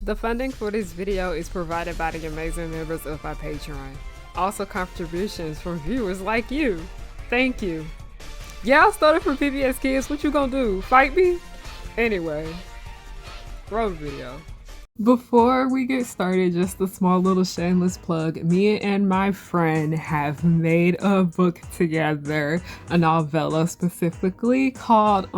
The funding for this video is provided by the amazing members of our Patreon. Also contributions from viewers like you. Thank you. Yeah, I started from PBS Kids. What you gonna do? Fight me? Anyway, roll the video. Before we get started, just a small little shameless plug. Me and my friend have made a book together, a novella specifically called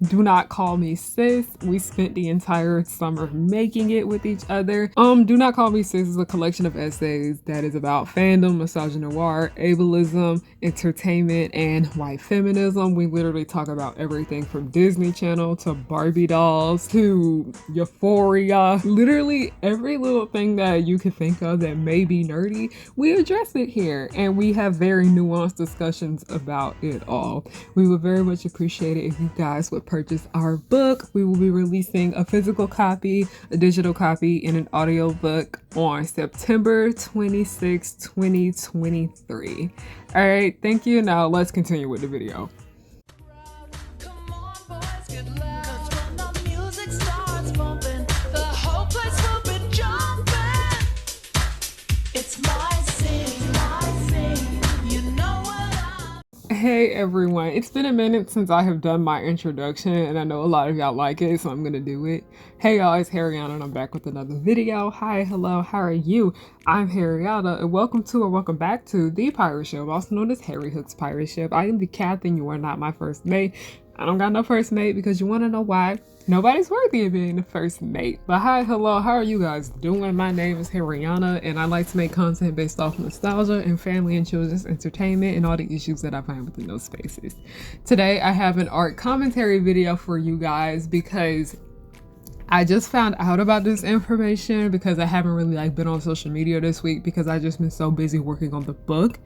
Do Not Call Me Sis. We spent the entire summer making it with each other. Do Not Call Me Sis is a collection of essays that is about fandom, misogynoir, ableism, entertainment, and white feminism. We literally talk about everything from Disney Channel to Barbie dolls to Euphoria. Literally every little thing that you could think of that may be nerdy, we address it here, and we have very nuanced discussions about it all. We would very much appreciate it if you guys would purchase our book. We will be releasing a physical copy, a digital copy, and an audiobook on September 26, 2023. All right, thank you. Now let's continue with the video. Hey everyone, it's been a minute since I have done my introduction, and I know a lot of y'all like it, so I'm gonna do it. Hey y'all, it's Harriana and I'm back with another video. Hi, hello, how are you? I'm Harriana and welcome back to The Pirate Ship, also known as Harry Hook's Pirate Ship. I am the captain, you are not my first mate. I don't got no first mate because you wanna know why? Nobody's worthy of being the first mate. But hi, hello, how are you guys doing? My name is Harriana and I like to make content based off nostalgia and family and children's entertainment and all the issues that I find within those spaces. Today I have an art commentary video for you guys because I just found out about this information because I haven't really been on social media this week because I just been so busy working on the book.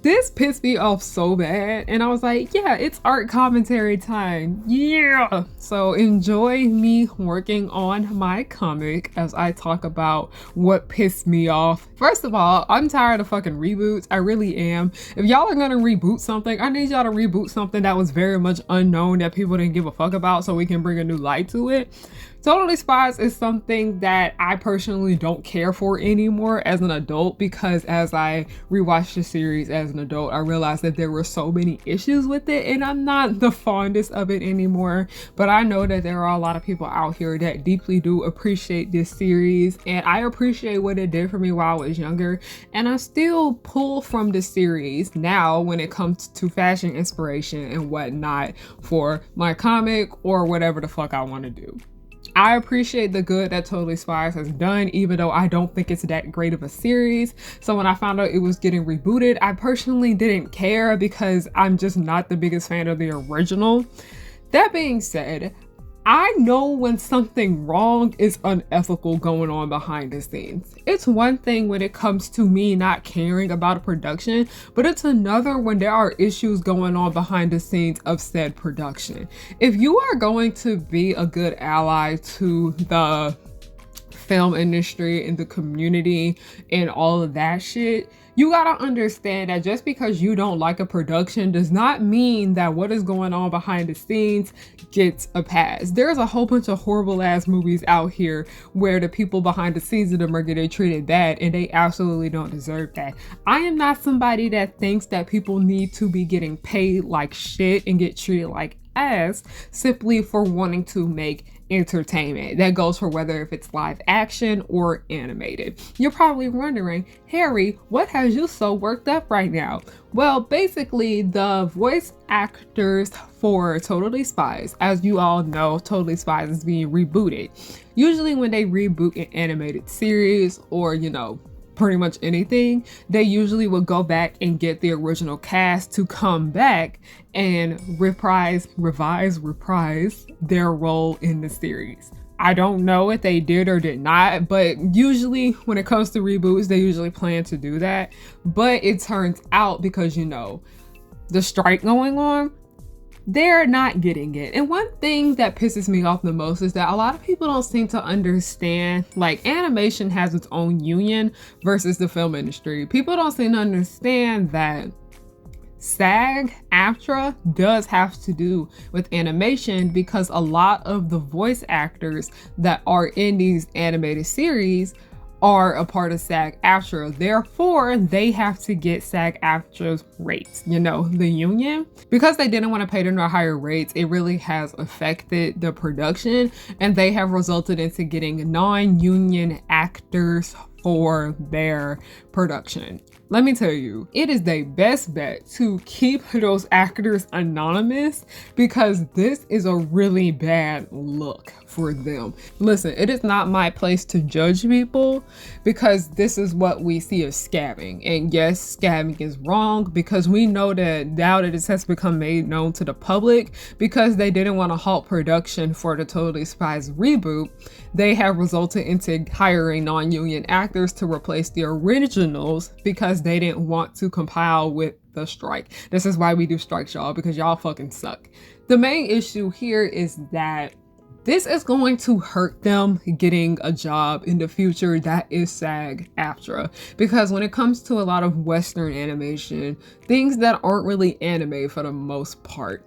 This pissed me off so bad, and I was like, yeah, it's art commentary time. Yeah! So enjoy me working on my comic as I talk about what pissed me off. First of all, I'm tired of fucking reboots. I really am. If y'all are gonna reboot something, I need y'all to reboot something that was very much unknown that people didn't give a fuck about so we can bring a new light to it. Totally Spies is something that I personally don't care for anymore as an adult because as I rewatched the series as an adult, I realized that there were so many issues with it and I'm not the fondest of it anymore. But I know that there are a lot of people out here that deeply do appreciate this series, and I appreciate what it did for me while I was younger, and I still pull from the series now when it comes to fashion inspiration and whatnot for my comic or whatever the fuck I want to do. I appreciate the good that Totally Spies has done, even though I don't think it's that great of a series. So when I found out it was getting rebooted, I personally didn't care because I'm just not the biggest fan of the original. That being said, I know when something wrong is unethical going on behind the scenes. It's one thing when it comes to me not caring about a production, but it's another when there are issues going on behind the scenes of said production. If you are going to be a good ally to the film industry and the community and all of that shit, you gotta understand that just because you don't like a production does not mean that what is going on behind the scenes gets a pass. There's a whole bunch of horrible ass movies out here where the people behind the scenes of them are getting treated bad and they absolutely don't deserve that. I am not somebody that thinks that people need to be getting paid like shit and get treated like ass simply for wanting to make entertainment. That goes for whether if it's live action or animated. You're probably wondering, Harry, what has you so worked up right now? Well, basically the voice actors for Totally Spies, as you all know, Totally Spies is being rebooted. Usually when they reboot an animated series or, pretty much anything, they usually would go back and get the original cast to come back and reprise their role in the series. I don't know if they did or did not, but usually when it comes to reboots, they usually plan to do that. But it turns out because, the strike going on, they're not getting it. And one thing that pisses me off the most is that a lot of people don't seem to understand, animation has its own union versus the film industry. People don't seem to understand that SAG-AFTRA does have to do with animation because a lot of the voice actors that are in these animated series are a part of SAG-AFTRA. Therefore, they have to get SAG-AFTRA's rates, you know, the union. Because they didn't want to pay them their higher rates, it really has affected the production, and they have resulted into getting non-union actors for their production. Let me tell you, it is the best bet to keep those actors anonymous because this is a really bad look for them. Listen, it is not my place to judge people because this is what we see as scamming. And yes, scamming is wrong because we know that now that this has become made known to the public, because they didn't want to halt production for the Totally Spies reboot, they have resulted into hiring non-union actors to replace the originals because they didn't want to compile with the strike. This is why we do strikes, y'all, because y'all fucking suck. The main issue here is that this is going to hurt them getting a job in the future that is SAG-AFTRA. Because when it comes to a lot of Western animation, things that aren't really anime for the most part,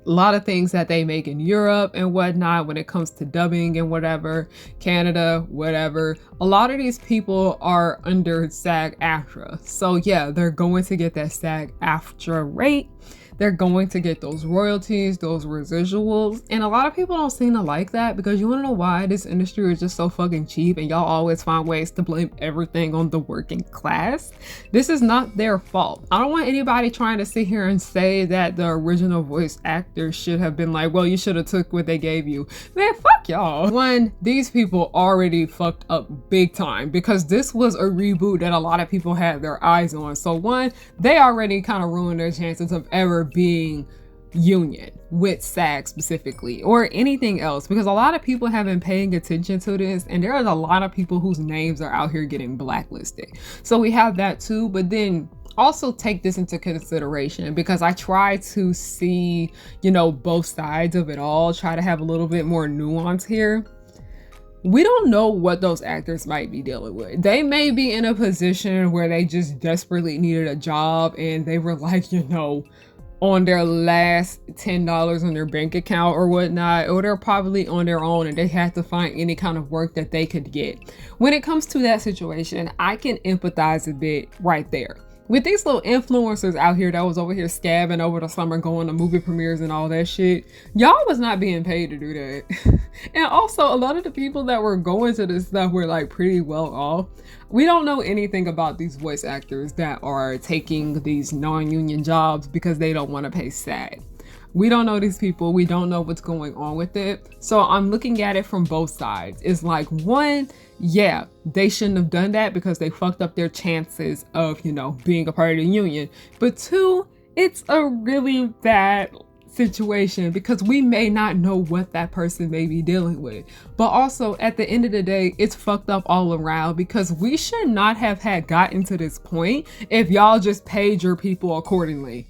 a lot of things that they make in Europe and whatnot, when it comes to dubbing and whatever, Canada, whatever, a lot of these people are under SAG-AFTRA. So yeah, they're going to get that SAG-AFTRA rate. They're going to get those royalties, those residuals. And a lot of people don't seem to like that because you wanna know why? This industry is just so fucking cheap and y'all always find ways to blame everything on the working class. This is not their fault. I don't want anybody trying to sit here and say that the original voice actors should have been like, well, you should have took what they gave you. Man, fuck y'all. One, these people already fucked up big time because this was a reboot that a lot of people had their eyes on. So one, they already kind of ruined their chances of ever being union with SAG specifically or anything else, because a lot of people have been paying attention to this and there are a lot of people whose names are out here getting blacklisted. So we have that too, but then also take this into consideration because I try to see, you know, both sides of it all, try to have a little bit more nuance here. We don't know what those actors might be dealing with. They may be in a position where they just desperately needed a job and they were like, you know, on their last $10 on their bank account or whatnot, or they're probably on their own and they had to find any kind of work that they could get. When it comes to that situation, I can empathize a bit right there. With these little influencers out here that was over here scabbing over the summer, going to movie premieres and all that shit, y'all was not being paid to do that. And also a lot of the people that were going to this stuff were like pretty well off. We don't know anything about these voice actors that are taking these non-union jobs because they don't want to pay SAG. We don't know these people. We don't know what's going on with it. So I'm looking at it from both sides. It's like, one, yeah, they shouldn't have done that because they fucked up their chances of, you know, being a part of the union. But two, it's a really bad situation because we may not know what that person may be dealing with. But also at the end of the day, it's fucked up all around because we should not have had gotten to this point if y'all just paid your people accordingly.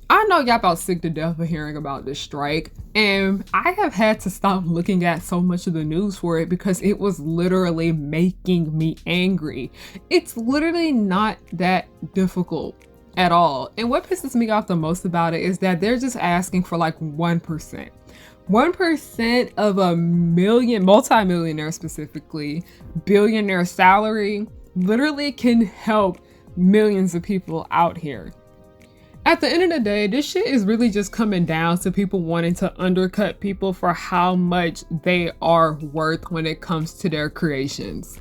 I know y'all about sick to death of hearing about this strike, and I have had to stop looking at so much of the news for it because it was literally making me angry. It's literally not that difficult at all. And what pisses me off the most about it is that they're just asking for like 1%. 1% of a million, multi-millionaire specifically, billionaire salary literally can help millions of people out here. At the end of the day, this shit is really just coming down to people wanting to undercut people for how much they are worth when it comes to their creations.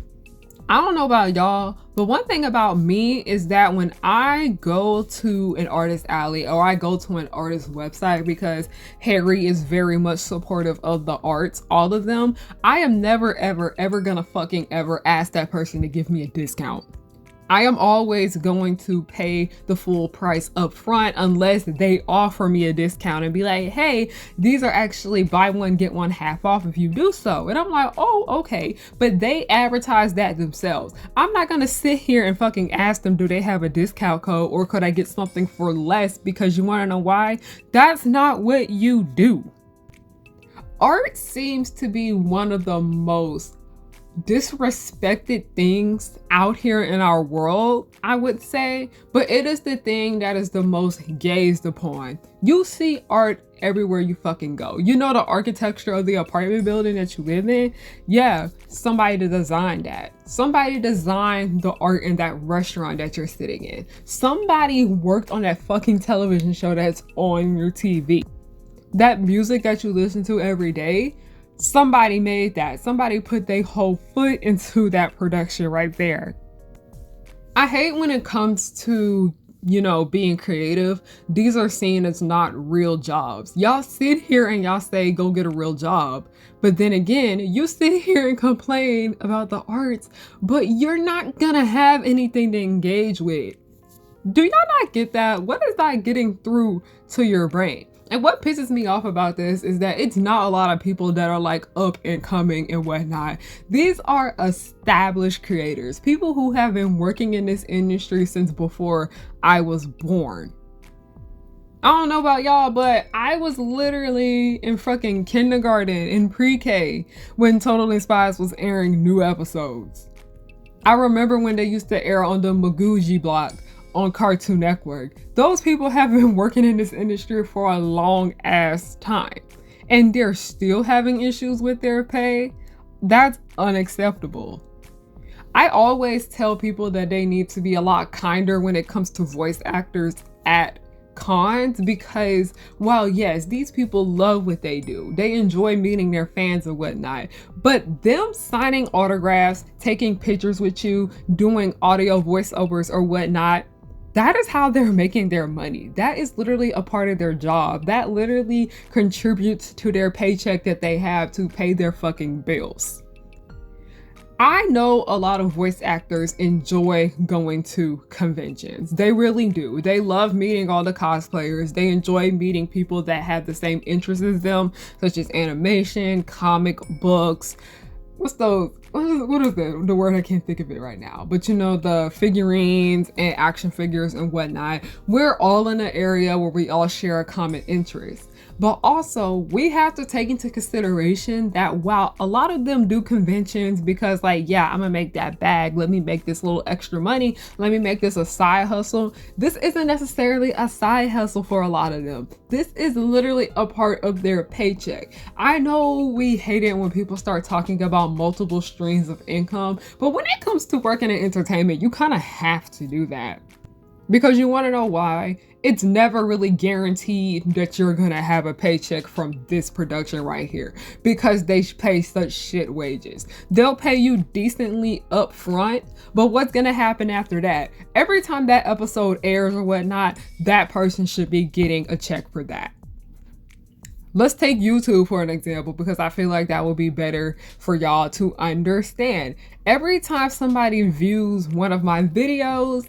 I don't know about y'all, but one thing about me is that when I go to an artist alley or I go to an artist website, because Harry is very much supportive of the arts, all of them, I am never, ever gonna fucking ever ask that person to give me a discount. I am always going to pay the full price up front unless they offer me a discount and be like, hey, these are actually buy one, get one half off if you do so. And I'm like, oh, okay. But they advertise that themselves. I'm not going to sit here and fucking ask them, do they have a discount code or could I get something for less? Because you want to know why? That's not what you do. Art seems to be one of the most disrespected things out here in our world, I would say, but it is the thing that is the most gazed upon. You see art everywhere you fucking go. You know the architecture of the apartment building that you live in? Yeah, somebody designed that. Somebody designed the art in that restaurant that you're sitting in. Somebody worked on that fucking television show that's on your TV. That music that you listen to every day, somebody made that. Somebody put their whole foot into that production right there. I hate when it comes to, being creative. These are seen as not real jobs. Y'all sit here and y'all say, go get a real job. But then again, you sit here and complain about the arts, but you're not gonna have anything to engage with. Do y'all not get that? What is that getting through to your brain? And what pisses me off about this is that it's not a lot of people that are like up and coming and whatnot. These are established creators, people who have been working in this industry since before I was born. I don't know about y'all, but I was literally in fucking kindergarten, in pre-K, when Totally Spies was airing new episodes. I remember when they used to air on the Magoogie block on Cartoon Network. Those people have been working in this industry for a long ass time, and they're still having issues with their pay. That's unacceptable. I always tell people that they need to be a lot kinder when it comes to voice actors at cons, because while yes, these people love what they do, they enjoy meeting their fans and whatnot, but them signing autographs, taking pictures with you, doing audio voiceovers or whatnot, that is how they're making their money. That is literally a part of their job. That literally contributes to their paycheck that they have to pay their fucking bills. I know a lot of voice actors enjoy going to conventions. They really do. They love meeting all the cosplayers. They enjoy meeting people that have the same interests as them, such as animation, comic books. What is the word? I can't think of it right now. But the figurines and action figures and whatnot. We're all in an area where we all share a common interest. But also, we have to take into consideration that while a lot of them do conventions because I'm gonna make that bag, let me make this little extra money, let me make this a side hustle. This isn't necessarily a side hustle for a lot of them. This is literally a part of their paycheck. I know we hate it when people start talking about multiple streams of income, but when it comes to working in entertainment, you kind of have to do that. Because you want to know why? It's never really guaranteed that you're gonna have a paycheck from this production right here, because they pay such shit wages. They'll pay you decently up front, but what's gonna happen after that? Every time that episode airs or whatnot, that person should be getting a check for that. Let's take YouTube for an example, because I feel like that will be better for y'all to understand. Every time somebody views one of my videos,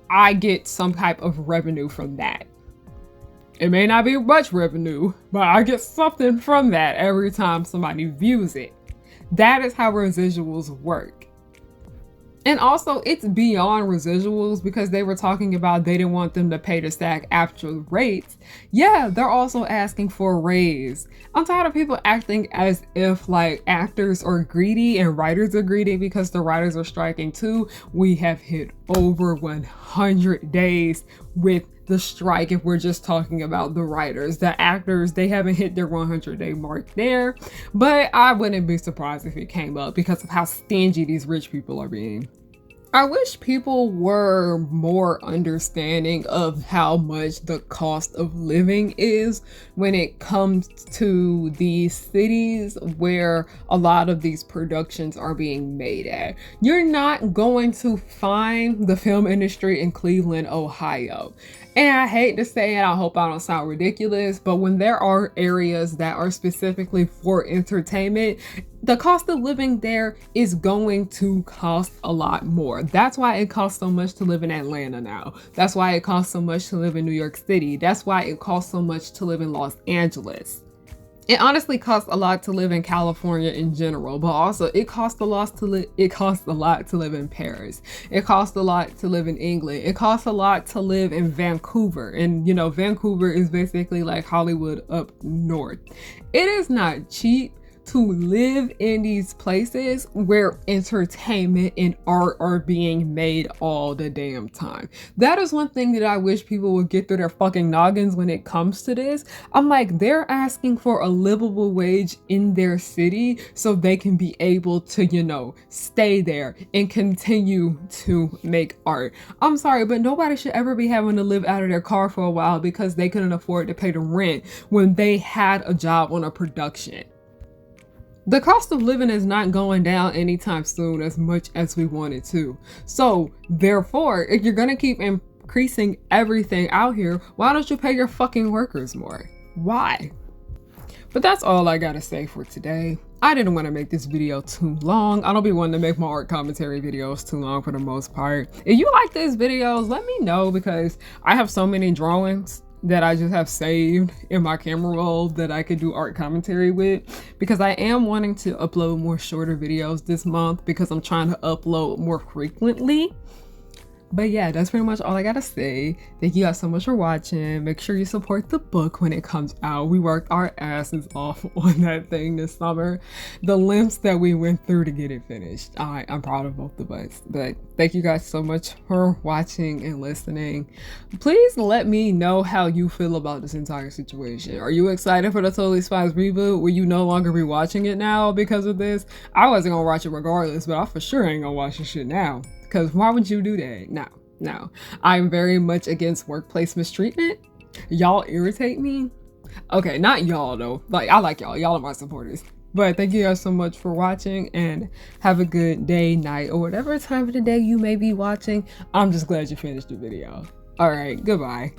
I get some type of revenue from that. It may not be much revenue, but I get something from that every time somebody views it. That is how residuals work. And also, it's beyond residuals, because they were talking about they didn't want them to pay the SAG actual rates. Yeah, they're also asking for a raise. I'm tired of people acting as if actors are greedy and writers are greedy because the writers are striking too. We have hit over 100 days with the strike if we're just talking about the writers. The actors, they haven't hit their 100-day mark there, but I wouldn't be surprised if it came up because of how stingy these rich people are being. I wish people were more understanding of how much the cost of living is when it comes to the cities where a lot of these productions are being made at. You're not going to find the film industry in Cleveland, Ohio. And I hate to say it, I hope I don't sound ridiculous, but when there are areas that are specifically for entertainment, the cost of living there is going to cost a lot more. That's why it costs so much to live in Atlanta now. That's why it costs so much to live in New York City. That's why it costs so much to live in Los Angeles. It honestly costs a lot to live in California in general, but also it costs a lot to live in Paris. It costs a lot to live in England. It costs a lot to live in Vancouver. And Vancouver is basically like Hollywood up north. It is not cheap to live in these places where entertainment and art are being made all the damn time. That is one thing that I wish people would get through their fucking noggins when it comes to this. I'm like, they're asking for a livable wage in their city so they can be able to, you know, stay there and continue to make art. I'm sorry, but nobody should ever be having to live out of their car for a while because they couldn't afford to pay the rent when they had a job on a production. The cost of living is not going down anytime soon as much as we want it to. So therefore, if you're gonna keep increasing everything out here, why don't you pay your fucking workers more? Why? But that's all I gotta say for today. I didn't want to make this video too long. I don't be wanting to make my art commentary videos too long for the most part. If you like these videos, let me know, because I have so many drawings that I just have saved in my camera roll that I could do art commentary with, because I am wanting to upload more shorter videos this month because I'm trying to upload more frequently. But yeah, that's pretty much all I gotta say. Thank you guys so much for watching. Make sure you support the book when it comes out. We worked our asses off on that thing this summer. The lengths that we went through to get it finished. I'm proud of both of us. But thank you guys so much for watching and listening. Please let me know how you feel about this entire situation. Are you excited for the Totally Spies reboot? Will you no longer be watching it now because of this? I wasn't gonna watch it regardless, but I for sure ain't gonna watch this shit now. Because why would you do that? No. I'm very much against workplace mistreatment. Y'all irritate me. Okay, not y'all though. Like, I like y'all. Y'all are my supporters. But thank you guys so much for watching, and have a good day, night, or whatever time of the day you may be watching. I'm just glad you finished the video. All right, goodbye.